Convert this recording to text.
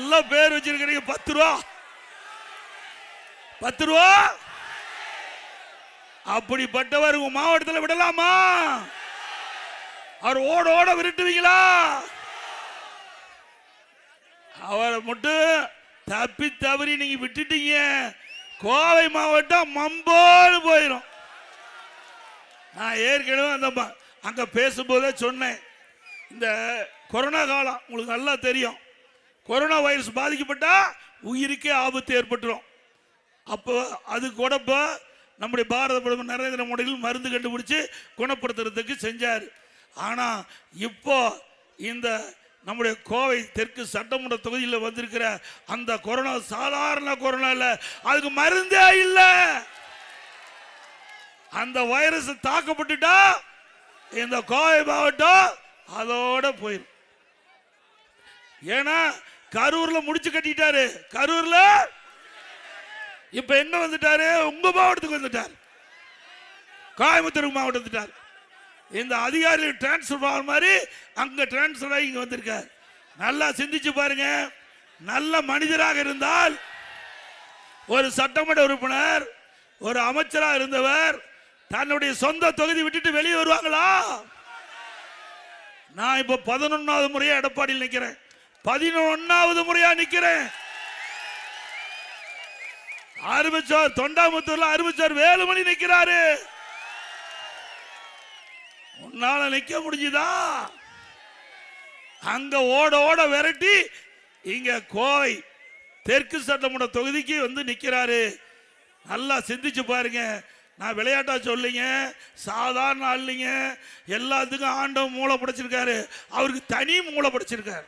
நல்ல பேர் வச்சிருக்கிறீங்க. 10 ரூபா 10 ரூபா. அப்படிப்பட்டவர் உங்க மாவட்டத்தில் விடலாமா? அவர் ஓட ஓட விரட்டுவீங்களா? அவரை மட்டும் தப்பி தவறி நீங்க விட்டுட்டீங்க, கோவை மாவட்டம் மம்போடு போயிடும். நான் ஏற்கனவே அந்த அங்க பேசும்போதே சொன்னேன், இந்த கொரோனா காலம் உங்களுக்கு நல்லா தெரியும். கொரோனா வைரஸ் பாதிக்கப்பட்டா உயிருக்கே ஆபத்து ஏற்பட்டுரும். அப்போ அது கூட நம்முடைய பாரத பிரதமர் நரேந்திர மோடியில் மருந்து கண்டுபிடிச்சு குணப்படுத்துறதுக்கு செஞ்சார். ஆனா இப்போ இந்த நம்முடைய கோவை தெற்கு சட்டமன்ற தொகுதியில் வந்திருக்கிற அந்த கொரோனா சாதாரண கொரோனா இல்ல, அதுக்கு மருந்தே இல்ல. அந்த வைரஸ் தாக்கப்பட்டுட்டா இந்த கோவை மாவட்டம் அதோட போயிடும். ஏன்னா கரூர்ல முடிச்சு கட்டிட்டாரு. கரூர்ல இப்ப எங்க வந்துட்டாரு? உங்க மாவட்டத்துக்கு வந்துட்டார், கோயம்புத்தூர் மாவட்டம் வந்துட்டார். இந்த அதிகாரிகள் டிரான்ஸ்பர் மாதிரி அங்க டிரான்ஸ்பர் ஆகி இங்க வந்திருக்கார். நல்லா சிந்திச்சு பாருங்க. நல்ல மனிதராக இருந்தால் ஒரு சட்டமன்ற உறுப்பினர், ஒரு அமைச்சராக இருந்தவர் தன்னுடைய சொந்த தொகுதி விட்டுட்டு வெளியே வருவாங்களா? நான் இப்ப 11வது முறையா எடப்பாடியில் நிக்கிறேன், 11வது முறையா நிக்கிறேன். ஆரம்பிச்சார் தொண்டாமுத்தூர்ல, ஆரம்பிச்சார் வேலுமணி நிக்கிறாரு. உன்னால நிக்க முடிஞ்சுதா? அங்க ஓட ஓட விரட்டி இங்க கோவை தெற்கு சட்டமன்ற தொகுதிக்கு வந்து நிக்கிறாரு. நல்லா சிந்திச்சு பாருங்க. நான் விளையாட்டா சொல்லிங்க, சாதாரண ஆள்லிங்க. எல்லாத்துக்கும் ஆண்டவன் மூளை படைச்சிருக்காரு, அவருக்கு தனி மூளை படைச்சிருக்காரு.